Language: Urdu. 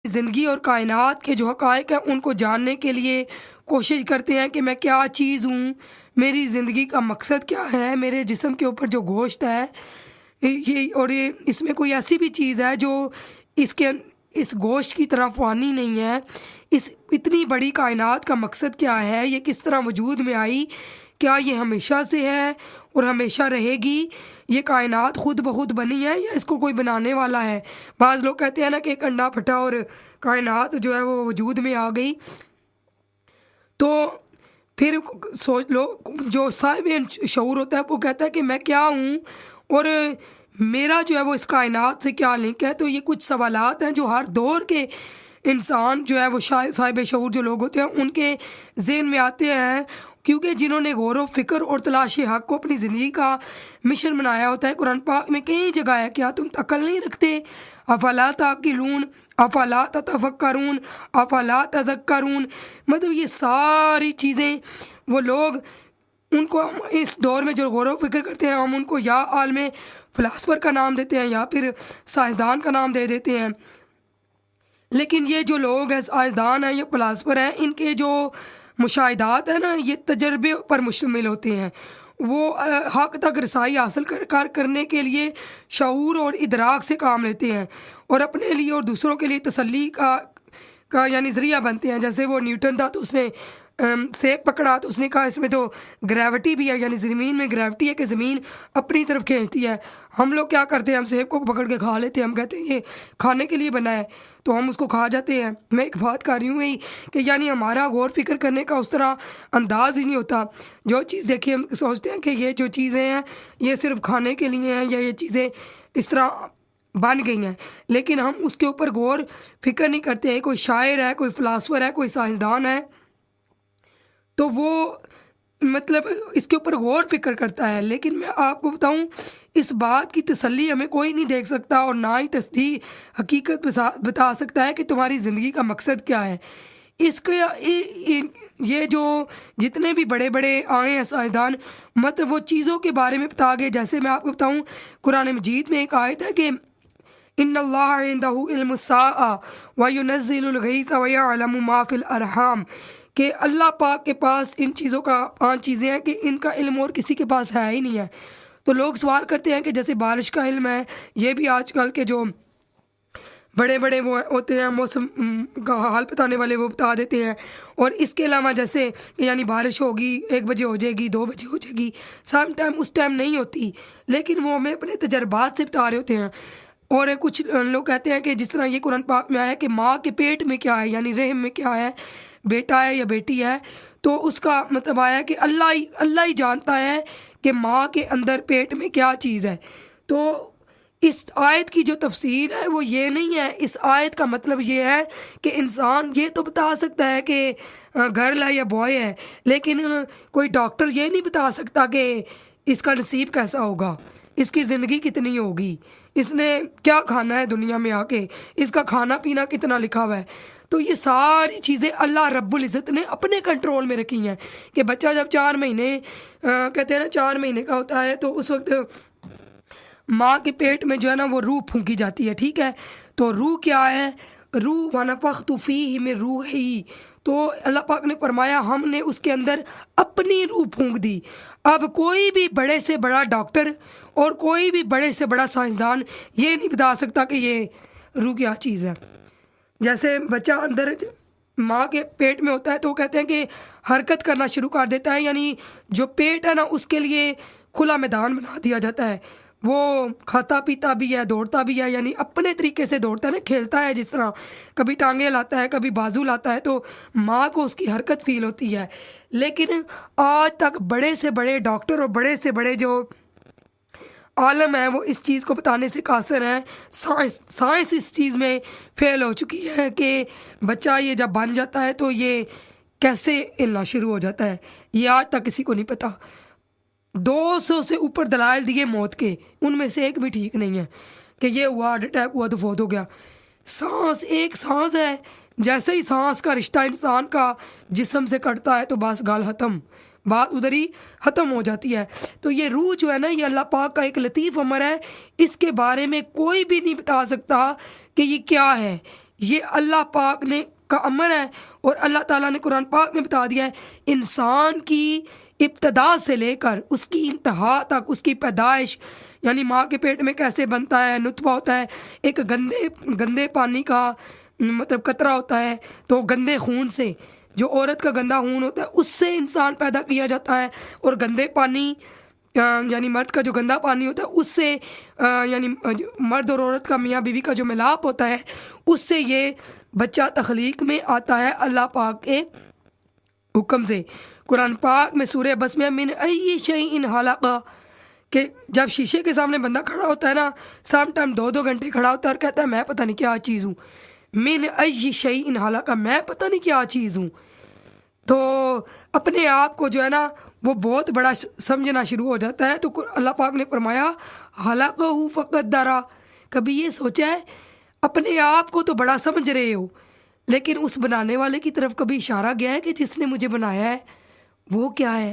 زندگی اور کائنات کے جو حقائق ہیں ان کو جاننے کے لیے کوشش کرتے ہیں کہ میں کیا چیز ہوں، میری زندگی کا مقصد کیا ہے، میرے جسم کے اوپر جو گوشت ہے یہ اس میں کوئی ایسی بھی چیز ہے جو اس کے اس گوشت کی طرح فانی نہیں ہے۔ اس اتنی بڑی کائنات کا مقصد کیا ہے، یہ کس طرح وجود میں آئی، کیا یہ ہمیشہ سے ہے اور ہمیشہ رہے گی، یہ کائنات خود بخود بنی ہے یا اس کو کوئی بنانے والا ہے۔ بعض لوگ کہتے ہیں نا کہ ایک انڈا پھٹا اور کائنات جو ہے وہ وجود میں آ گئی، تو پھر سوچ لو جو صاحب شعور ہوتا ہے وہ کہتا ہے کہ میں کیا ہوں اور میرا جو ہے وہ اس کائنات سے کیا لنک ہے۔ تو یہ کچھ سوالات ہیں جو ہر دور کے انسان جو ہے وہ صاحب شعور جو لوگ ہوتے ہیں ان کے ذہن میں آتے ہیں، کیونکہ جنہوں نے غور و فکر اور تلاش حق کو اپنی زندگی کا مشن بنایا ہوتا ہے۔ قرآن پاک میں کئی جگہ ہے، کیا تم عقل نہیں رکھتے، افلا تعقلون، افلا تتفکرون، افلا تذکرون۔ مطلب یہ ساری چیزیں وہ لوگ ان کو اس دور میں جو غور و فکر کرتے ہیں ہم ان کو یا عالم فلاسفر کا نام دیتے ہیں یا پھر سائنسدان کا نام دے دیتے ہیں، لیکن یہ جو لوگ ہیں سائنسدان ہیں یا فلاسفر ہیں، ان کے جو مشاہدات ہیں نا یہ تجربے پر مشتمل ہوتے ہیں۔ وہ حق تک رسائی حاصل کرنے کے لیے شعور اور ادراک سے کام لیتے ہیں اور اپنے لیے اور دوسروں کے لیے تسلی کا یعنی ذریعہ بنتے ہیں۔ جیسے وہ نیوٹن تھا تو اس نے سیب پکڑا تو اس نے کہا اس میں تو گریوٹی بھی ہے، یعنی زمین میں گریوٹی ہے کہ زمین اپنی طرف کھینچتی ہے۔ ہم لوگ کیا کرتے ہیں، ہم سیب کو پکڑ کے کھا لیتے ہیں، ہم کہتے ہیں یہ کھانے کے لیے بنا ہے تو ہم اس کو کھا جاتے ہیں۔ میں ایک بات کر رہی ہوں کہ یعنی ہمارا غور فکر کرنے کا اس طرح انداز ہی نہیں ہوتا۔ جو چیز دیکھیے ہم سوچتے ہیں کہ یہ جو چیزیں ہیں یہ صرف کھانے کے لیے ہیں یا یہ چیزیں اس طرح بن گئی ہیں، لیکن ہم اس کے اوپر غور فکر نہیں کرتے ہیں۔ کوئی شاعر ہے، کوئی فلاسفر ہے، کوئی سائنسدان ہے تو وہ مطلب اس کے اوپر غور فکر کرتا ہے، لیکن میں آپ کو بتاؤں اس بات کی تسلی ہمیں کوئی نہیں دیکھ سکتا اور نہ ہی تصدیق حقیقت بتا سکتا ہے کہ تمہاری زندگی کا مقصد کیا ہے۔ اس کا یہ جو جتنے بھی بڑے بڑے آئے ہیں سائنسدان، مطلب وہ چیزوں کے بارے میں بتا گئے۔ جیسے میں آپ کو بتاؤں قرآن مجید میں ایک آیت ہے کہ ان اللہ عندہ علم الساعۃ وینزل الغیث ویعلم ما فی الارحام، کہ اللہ پاک کے پاس ان چیزوں کا 5 چیزیں ہیں کہ ان کا علم اور کسی کے پاس ہے ہی نہیں ہے۔ تو لوگ سوال کرتے ہیں کہ جیسے بارش کا علم ہے، یہ بھی آج کل کے جو بڑے بڑے وہ ہوتے ہیں موسم کا حال بتانے والے وہ بتا دیتے ہیں، اور اس کے علاوہ جیسے یعنی بارش ہوگی 1 بجے ہو جائے گی، 2 بجے ہو جائے گی، سم ٹائم اس ٹائم نہیں ہوتی، لیکن وہ ہمیں اپنے تجربات سے بتا رہے ہوتے ہیں۔ اور کچھ لوگ کہتے ہیں کہ جس طرح یہ قرآن پاک میں آیا کہ ماں کے پیٹ میں کیا ہے، یعنی رحم میں کیا ہے، بیٹا ہے یا بیٹی ہے، تو اس کا مطلب آیا کہ اللہ ہی جانتا ہے کہ ماں کے اندر پیٹ میں کیا چیز ہے۔ تو اس آیت کی جو تفسیر ہے وہ یہ نہیں ہے، اس آیت کا مطلب یہ ہے کہ انسان یہ تو بتا سکتا ہے کہ گرل ہے یا بوائے ہے، لیکن کوئی ڈاکٹر یہ نہیں بتا سکتا کہ اس کا نصیب کیسا ہوگا، اس کی زندگی کتنی ہوگی، اس نے کیا کھانا ہے دنیا میں آ کے، اس کا کھانا پینا کتنا لکھا ہوا ہے۔ تو یہ ساری چیزیں اللہ رب العزت نے اپنے کنٹرول میں رکھی ہیں کہ بچہ جب 4 مہینے کہتے ہیں نا 4 مہینے کا ہوتا ہے تو اس وقت ماں کے پیٹ میں جو ہے نا وہ روح پھونکی جاتی ہے، ٹھیک ہے۔ تو روح کیا ہے، روح وَنَفَخْتُ فِيهِ مِن رُوحِي، تو اللہ پاک نے فرمایا ہم نے اس کے اندر اپنی روح پھونک دی۔ اب کوئی بھی بڑے سے بڑا ڈاکٹر اور کوئی بھی بڑے سے بڑا سائنسدان یہ نہیں بتا سکتا کہ یہ روح کیا چیز ہے۔ جیسے بچہ اندر ماں کے پیٹ میں ہوتا ہے تو وہ کہتے ہیں کہ حرکت کرنا شروع کر دیتا ہے، یعنی جو پیٹ ہے نا اس کے لیے کھلا میدان بنا دیا جاتا ہے، وہ کھاتا پیتا بھی ہے، دوڑتا بھی ہے، یعنی اپنے طریقے سے دوڑتا ہے نا، کھیلتا ہے، جس طرح کبھی ٹانگیں لاتا ہے کبھی بازو لاتا ہے تو ماں کو اس کی حرکت فیل ہوتی ہے۔ لیکن آج تک بڑے سے بڑے ڈاکٹر اور بڑے سے بڑے جو عالم ہے وہ اس چیز کو بتانے سے قاصر ہیں۔ سائنس اس چیز میں فیل ہو چکی ہے کہ بچہ یہ جب بن جاتا ہے تو یہ کیسے ہلنا شروع ہو جاتا ہے، یہ آج تک کسی کو نہیں پتہ۔ 200 سے اوپر دلائل دیے موت کے، ان میں سے ایک بھی ٹھیک نہیں ہے کہ یہ ہوا ہارٹ اٹیک ہوا تو فوت ہو گیا۔ سانس ایک سانس ہے، جیسے ہی سانس کا رشتہ انسان کا جسم سے کٹتا ہے تو بس گال ختم، بات ادھر ہی ختم ہو جاتی ہے۔ تو یہ روح جو ہے نا یہ اللہ پاک کا ایک لطیف امر ہے، اس کے بارے میں کوئی بھی نہیں بتا سکتا کہ یہ کیا ہے، یہ اللہ پاک نے کا امر ہے، اور اللہ تعالیٰ نے قرآن پاک میں بتا دیا ہے انسان کی ابتدا سے لے کر اس کی انتہا تک، اس کی پیدائش یعنی ماں کے پیٹ میں کیسے بنتا ہے، نطفہ ہوتا ہے، ایک گندے پانی کا مطلب قطرہ ہوتا ہے، تو گندے خون سے، جو عورت کا گندا خون ہوتا ہے اس سے انسان پیدا کیا جاتا ہے، اور گندے پانی یعنی مرد کا جو گندا پانی ہوتا ہے اس سے یعنی مرد اور عورت کا میاں بیوی کا جو ملاپ ہوتا ہے اس سے یہ بچہ تخلیق میں آتا ہے اللہ پاک کے حکم سے۔ قرآن پاک میں سورہ بسمہ من ای شیء خلق، کہ جب شیشے کے سامنے بندہ کھڑا ہوتا ہے نا، سام ٹائم 2 گھنٹے کھڑا ہوتا ہے اور کہتا ہے میں پتہ نہیں کیا چیز ہوں، من ای شیء خلق، میں پتہ نہیں کیا چیز ہوں، تو اپنے آپ کو جو ہے نا وہ بہت بڑا سمجھنا شروع ہو جاتا ہے۔ تو اللہ پاک نے فرمایا خلقہ فقدرہ، کبھی یہ سوچا ہے اپنے آپ کو تو بڑا سمجھ رہے ہو، لیکن اس بنانے والے کی طرف کبھی اشارہ گیا ہے کہ جس نے مجھے بنایا ہے وہ کیا ہے؟